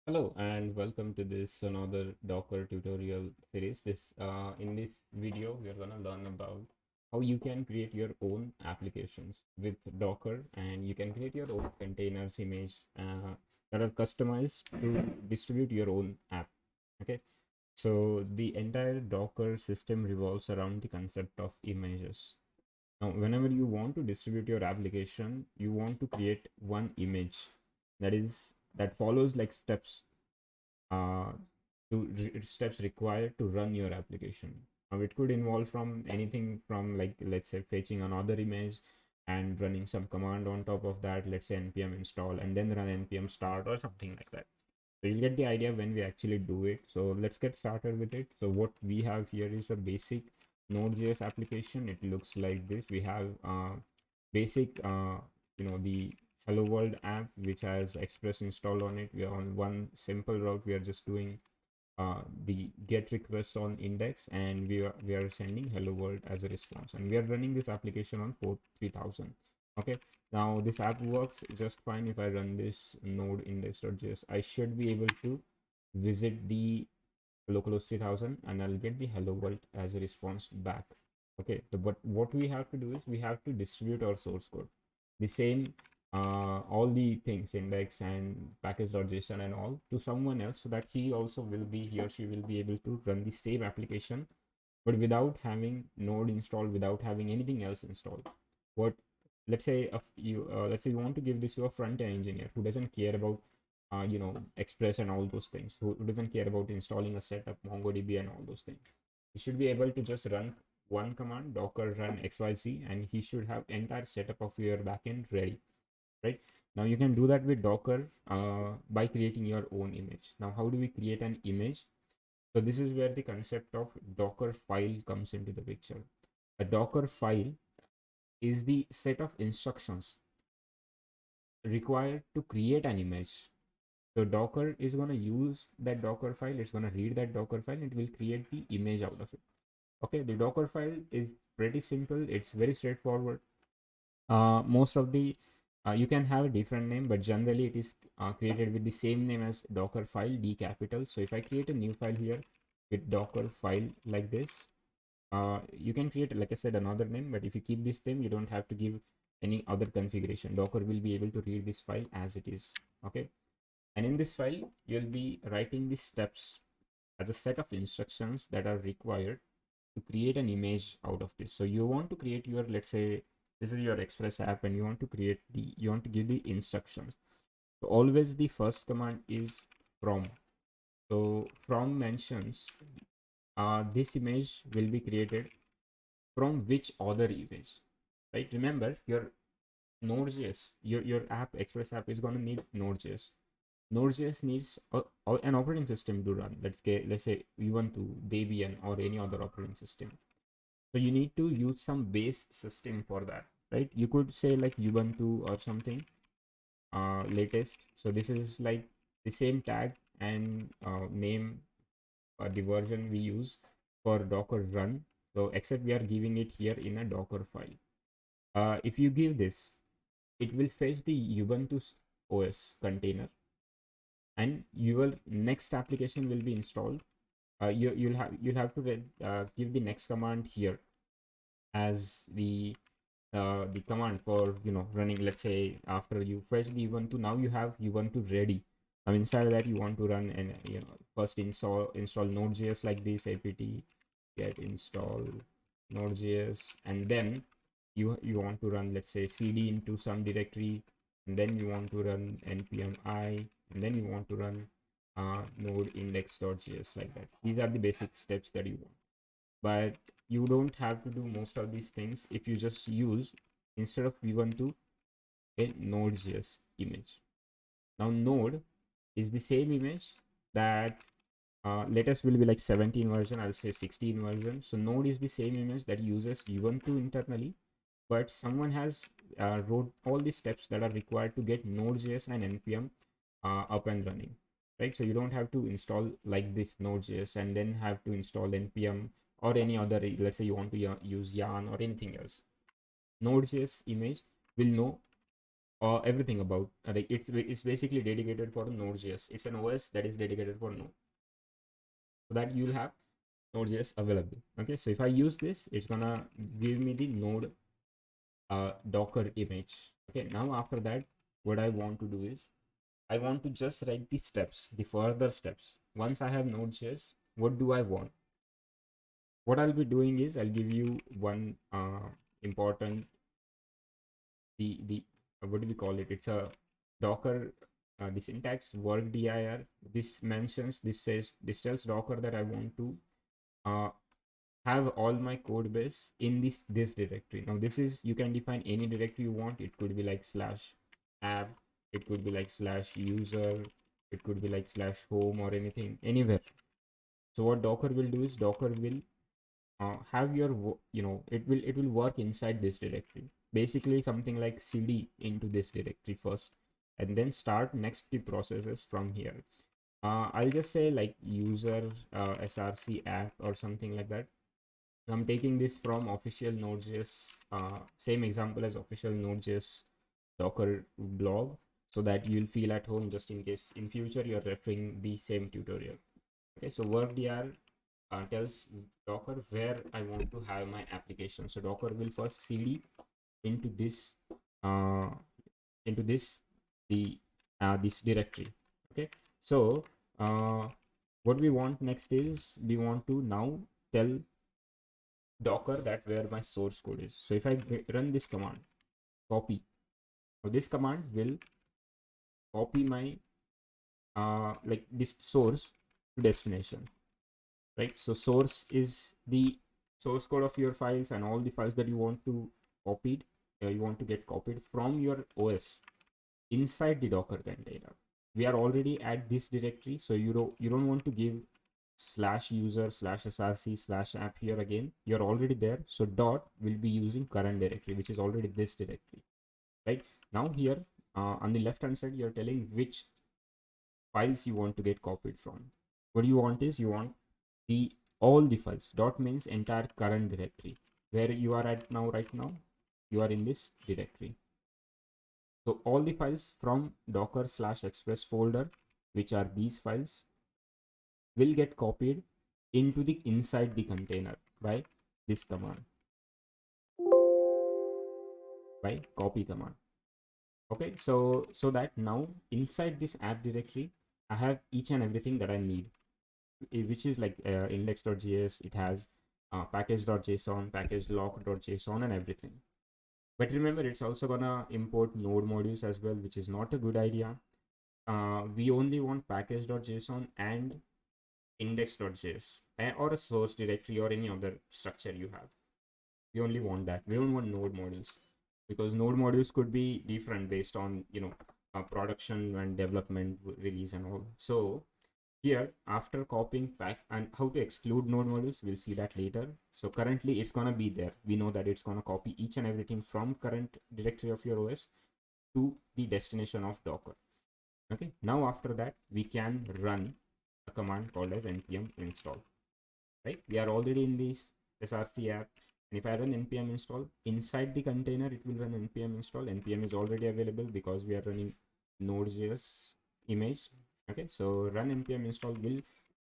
Hello and welcome to this another Docker tutorial series. In this video we are going to learn about how you can create your own applications with Docker, and you can create your own containers image that are customized to distribute your own app. Okay, so the entire Docker system revolves around the concept of images. Now, whenever you want to distribute your application, you want to create one image that follows like steps uh, steps required to run your application. Now, it could involve from anything from, like, let's say fetching another image and running some command on top of that, let's say npm install, and then run npm start or something like that. So you'll get the idea when we actually do it. So let's get started with it. So what we have here is a basic Node.js application. It looks like this. We have basic, the Hello World app, which has Express installed on it. We are on one simple route. We are just doing the get request on index, and we are sending hello world as a response, and we are running this application on port 3000. Okay, now this app works just fine. If I run this node index.js, I should be able to visit the localhost 3000, and I'll get the hello world as a response back. Okay, but what we have to do is we have to distribute our source code, the same all the things, index and package.json and all, to someone else, so that he or she will be able to run the same application, but without having node installed, without having anything else installed. What Let's say if you let's say you want to give this to a front-end engineer who doesn't care about express and all those things, who doesn't care about installing a setup mongodb and all those things. You should be able to just run one command, docker run xyz, and he should have entire setup of your backend ready, right? Now you can do that with docker by creating your own image. Now, how do we create an image? So this is where the concept of docker file comes into the picture. A docker file is the set of instructions required to create an image. So docker is going to use that docker file, it's going to read that docker file, and it will create the image out of it. Okay, the docker file is pretty simple, it's very straightforward. Most of the You can have a different name, but generally it is created with the same name as docker file, d capital. So if I create a new file here with docker file like this, you can create, like I said, another name, but if you keep this name, you don't have to give any other configuration. Docker will be able to read this file as it is. Okay, and in this file you'll be writing the steps as a set of instructions that are required to create an image out of this. So you want to create your, let's say this is your express app, and you want to give the instructions. So always the first command is from. So from mentions this image will be created from which other image, right? Remember, your Node.js, your app, express app, is going to need Node.js. Node.js needs an operating system to run. Let's say Ubuntu, Debian, or any other operating system. So you need to use some base system for that, right? You could say like Ubuntu or something, latest. So this is like the same tag and name, the version we use for Docker run. So except we are giving it here in a Docker file. If you give this, it will fetch the Ubuntu OS container, and your next application will be installed. You'll have to give the next command here as the command for running. Let's say after you fetch the Ubuntu, now you have Ubuntu ready. Now inside of that you want to run, and first install Node.js like this, apt get install Node.js, and then you want to run, let's say, cd into some directory, and then you want to run npm I, and then you want to run node index.js like that. These are the basic steps that you want, but you don't have to do most of these things if you just use, instead of Ubuntu, a Node.js image. Now node is the same image that latest will be like 17 version, I'll say 16 version. So node is the same image that uses Ubuntu internally, but someone has wrote all the steps that are required to get Node.js and npm up and running, right? So you don't have to install like this Node.js and then have to install npm or any other, let's say you want to use yarn or anything else. Node.js image will know everything about like it's basically dedicated for Node.js. It's an OS that is dedicated for Node, so that you'll have Node.js available. Okay, so if I use this, it's gonna give me the Node Docker image. Okay, now after that, what I want to do is I want to just write the steps, the further steps. Once I have Node.js, what do I want? What I'll be doing is I'll give you one important the what do we call it? It's a Docker. The syntax work dir. This tells Docker that I want to uh, have all my code base in this directory. Now this is, you can define any directory you want. It could be like /app, it could be like /user, it could be like /home or anything, anywhere. So what Docker will do is Docker will have your it will work inside this directory, basically something like cd into this directory first, and then start next the processes from here. I'll just say like user src app or something like that. I'm taking this from official Node.js, same example as official Node.js Docker blog, so that you'll feel at home just in case in future you're referring the same tutorial. Okay, so workdir tells Docker where I want to have my application. So Docker will first cd into this uh, into this the this directory. Okay, so what we want next is we want to now tell Docker that where my source code is. So if I run this command, copy, now this command will copy my like this source to destination, right? So source is the source code of your files and all the files that you want to copied, you want to get copied from your OS inside the Docker container. We are already at this directory, so you don't want to give /user /src/app here again. You're already there, so dot will be using current directory, which is already this directory, right? Now here on the left hand side, you're telling which files you want to get copied from. What you want is you want the all the files. Dot means entire current directory where you are at now. Right now you are in this directory, so all the files from docker/express folder, which are these files, will get copied into the inside the container by this command, by copy command. Okay, so that now inside this app directory I have each and everything that I need, which is like index.js. It has package.json, package lock.json, and everything. But remember, it's also gonna import node modules as well, which is not a good idea. We only want package.json and index.js or a source directory or any other structure you have. We only want that. We don't want node modules, because node modules could be different based on production and development release and all. So here, after copying pack and how to exclude node modules, we'll see that later. So currently it's gonna be there. We know that it's gonna copy each and everything from current directory of your OS to the destination of Docker. Okay, now after that we can run a command called as npm install. Right, we are already in this src app, and if I run npm install inside the container, it will run npm install. Npm is already available because we are running Node.js image. Okay, so run npm install will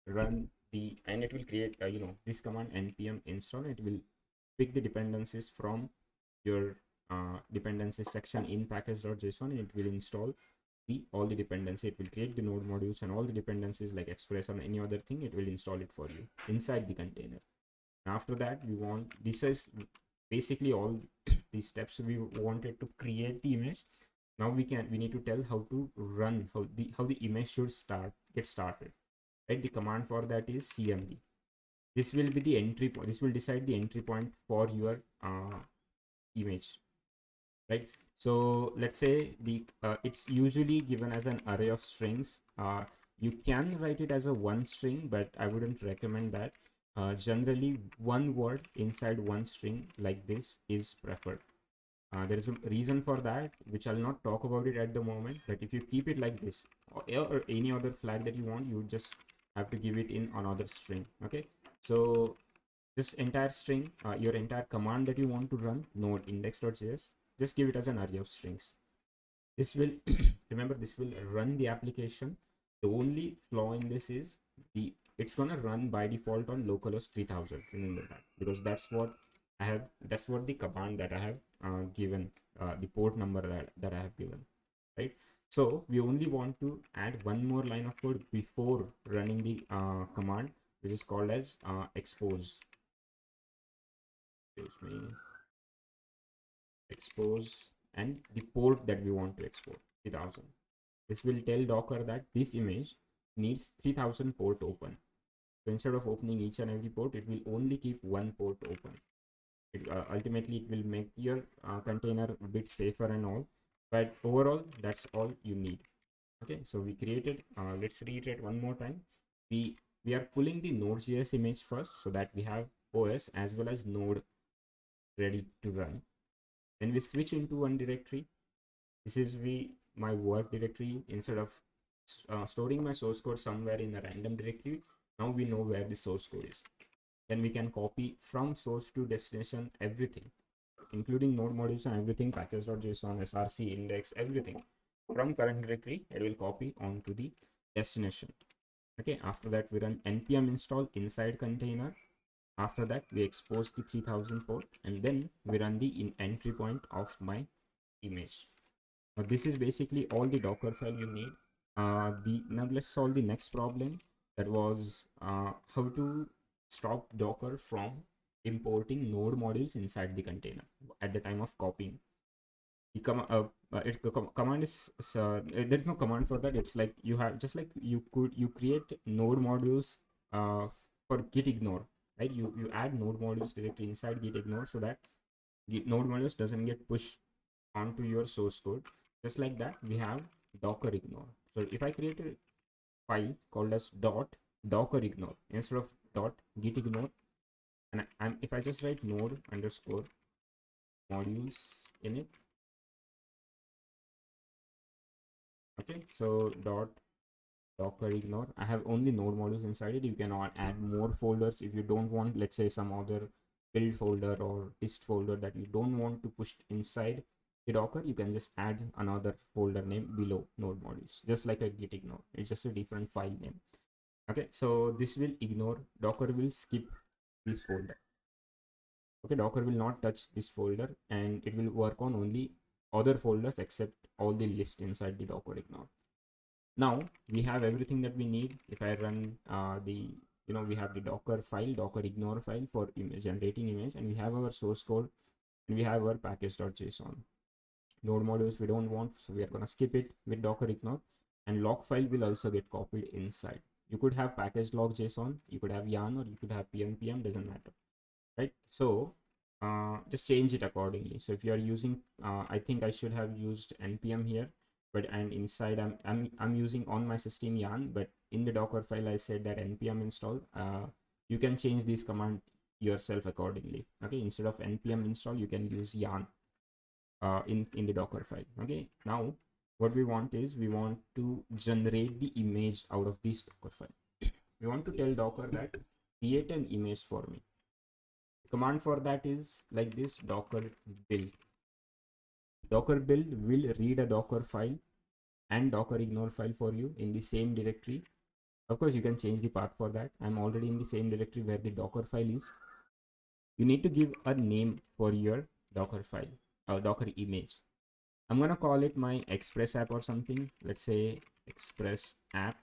run the, and it will create this command npm install. It will pick the dependencies from your dependencies section in package.json, and it will install all the dependency. It will create the node modules and all the dependencies like express or any other thing. It will install it for you inside the container. After that, we want, this is basically all the steps we wanted to create the image. Now we need to tell how to run, how the image should get started, right? The command for that is cmd. This will be the entry point. This will decide the entry point for your image, right? So let's say the it's usually given as an array of strings. You can write it as a one string, but I wouldn't recommend that. Generally one word inside one string like this is preferred. There is a reason for that, which I'll not talk about it at the moment, but if you keep it like this, or any other flag that you want, you just have to give it in another string. Okay, so this entire string, your entire command that you want to run, node index.js, just give it as an array of strings. This will remember, this will run the application. The only flaw in this is it's gonna run by default on localhost 3000. Remember that, because that's what the command that I have given, the port number that I have given, right? So we only want to add one more line of code before running the command, which is called as expose. Excuse me, expose, and the port that we want to export, 3000. This will tell Docker that this image needs 3000 port open. So instead of opening each and every port, it will only keep one port open. Ultimately, it will make your container a bit safer and all. But overall, that's all you need. Okay, so we created, let's reiterate one more time. We are pulling the Node.js image first so that we have OS as well as Node ready to run. Then we switch into one directory. This is my work directory. Instead of storing my source code somewhere in a random directory, now we know where the source code is. Then we can copy from source to destination everything, including node modules and everything, package.json, src, index, everything from current directory. It will copy onto the destination. Okay, after that we run npm install inside container. After that we expose the 3000 port, and then we run the entry point of my image. Now this is basically all the Docker file you need. Now let's solve the next problem, that was how to stop Docker from importing node modules inside the container at the time of copying. The command is there is no command for that. It's like you have, just like you create node modules for git ignore, right? You add node modules directly inside git ignore so that node modules doesn't get pushed onto your source code. Just like that, we have docker ignore. So if I create a file called as docker ignore instead of git ignore, and if I just write node underscore modules in it, okay, so docker ignore, I have only node modules inside it. You can add more folders if you don't want, let's say, some other build folder or dist folder that you don't want to push inside the Docker. You can just add another folder name below node modules, just like a git ignore. It's just a different file name. Okay, so this will ignore, Docker will skip this folder. Okay, Docker will not touch this folder, and it will work on only other folders except all the list inside the docker ignore. Now we have everything that we need. If I run we have the docker file, docker ignore file for generating image, and we have our source code, and we have our package.json. Node modules we don't want, so we are going to skip it with docker ignore, and log file will also get copied inside. You could have package log.json, you could have yarn, or you could have pnpm, doesn't matter, right? So just change it accordingly. So if you are using I think I should have used npm here, but and inside I'm using on my system yarn, but in the docker file I said that npm install. You can change this command yourself accordingly. Okay, instead of npm install you can use yarn in the docker file. Okay, now what we want is, we want to generate the image out of this docker file. We want to tell docker that create an image for me. The command for that is like this: docker build. Docker build will read a docker file and docker ignore file for you in the same directory. Of course you can change the path for that. I'm already in the same directory where the docker file is. You need to give a name for your docker file or docker image. I'm gonna call it my express app or something. Let's say express app.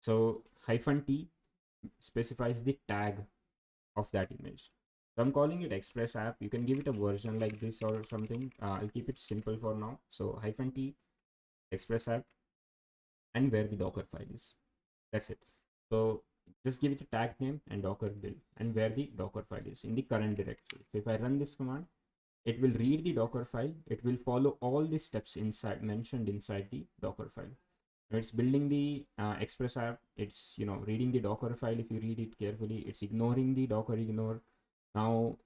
So -t specifies the tag of that image. So I'm calling it express app. You can give it a version like this or something. I'll keep it simple for now. So -t express app and where the docker file is. That's it. So just give it a tag name and docker build and where the docker file is in the current directory. So if I run this command, it will read the docker file. It will follow all the steps mentioned inside the docker file. Now it's building the express app. It's reading the docker file. If you read it carefully, it's ignoring the docker ignore. Now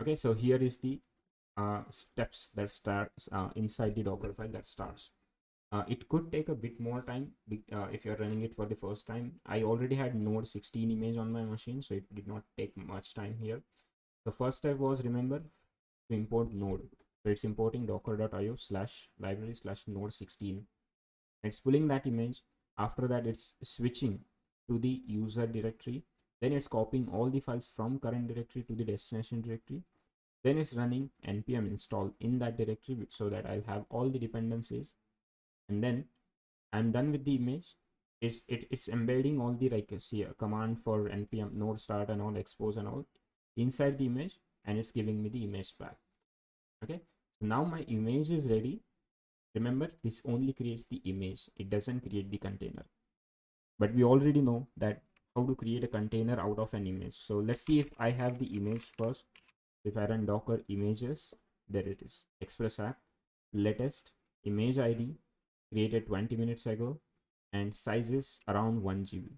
okay, so here is the steps that starts inside the docker file that starts. It could take a bit more time if you're running it for the first time. I already had node 16 image on my machine, so it did not take much time here. The first step was, remember, to import node. So it's importing docker.io slash library slash node 16. It's pulling that image. After that, it's switching to the user directory. Then it's copying all the files from current directory to the destination directory. Then it's running npm install in that directory so that I'll have all the dependencies. And then I'm done with the image. It's embedding all the, like, see a command for npm node start and all expose and all inside the image, and it's giving me the image back. Okay, so now my image is ready. Remember, this only creates the image, it doesn't create the container. But we already know that how to create a container out of an image. So let's see if I have the image first. If I run docker images, there it is, express app, latest image id created 20 minutes ago, and size is around 1 GB.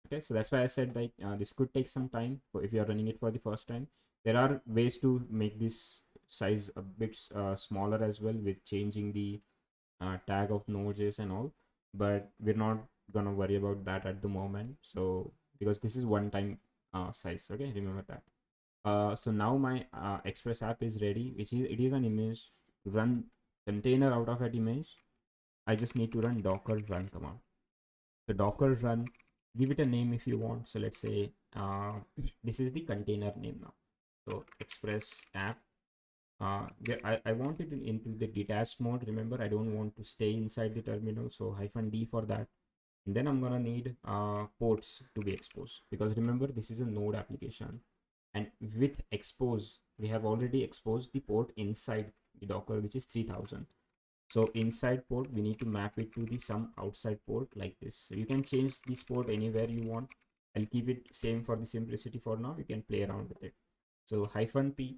Okay, so that's why I said like this could take some time if you are running it for the first time. There are ways to make this size a bit smaller as well, with changing the tag of node.js and all, but we're not gonna worry about that at the moment. So because this is one time size, okay, remember that. So now my express app is ready, which is, it is an image. To run container out of that image, I just need to run docker run command. So docker run, give it a name if you want. So let's say this is the container name now. So express app. I want it into the detached mode. Remember, I don't want to stay inside the terminal. So -d for that. And then I'm gonna need ports to be exposed, because remember, this is a node application. And with expose, we have already exposed the port inside the Docker, which is 3000. So inside port, we need to map it to the some outside port like this. So you can change this port anywhere you want. I'll keep it same for the simplicity for now. You can play around with it. So -p,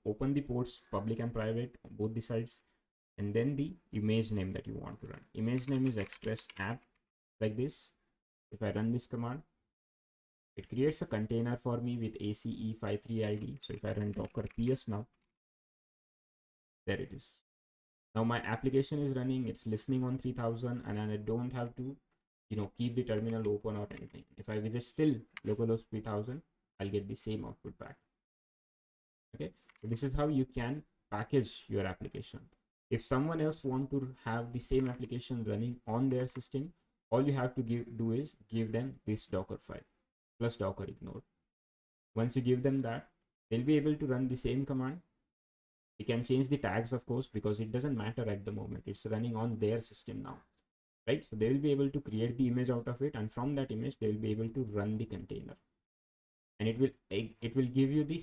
open the ports, public and private, both the sides, and then the image name that you want to run. Image name is express app, like this. If I run this command, it creates a container for me with ACE53 ID. So if I run docker ps now, there it is. Now my application is running, it's listening on 3000, and I don't have to, keep the terminal open or anything. If I visit still localhost 3000, I'll get the same output back. Okay, so this is how you can package your application. If someone else want to have the same application running on their system, all you have to do is give them this Dockerfile plus docker ignore. Once you give them that, they'll be able to run the same command. You can change the tags, of course, because it doesn't matter at the moment. It's running on their system now, right? So they will be able to create the image out of it, and from that image, they will be able to run the container, and it will give you the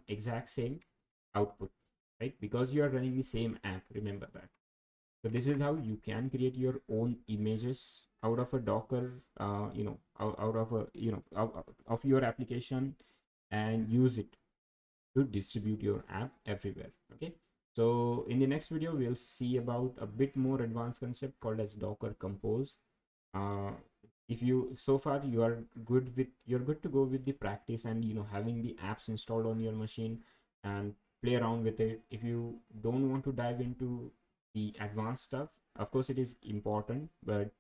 exact same output, right? Because you are running the same app. Remember that. So this is how you can create your own images out of a Docker, out of a, of your application, and use it to distribute your app everywhere. Okay, so in the next video, we'll see about a bit more advanced concept called as Docker Compose. If you, so far you are you're good to go with the practice and having the apps installed on your machine and play around with it. If you don't want to dive into the advanced stuff, of course it is important, but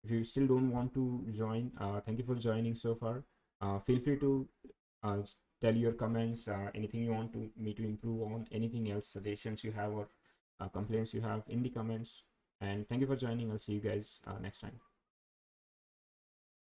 if you still don't want to join, thank you for joining so far. Feel free to uh, tell your comments, anything you want me to improve on, anything else, suggestions you have, or complaints you have in the comments. And thank you for joining. I'll see you guys next time.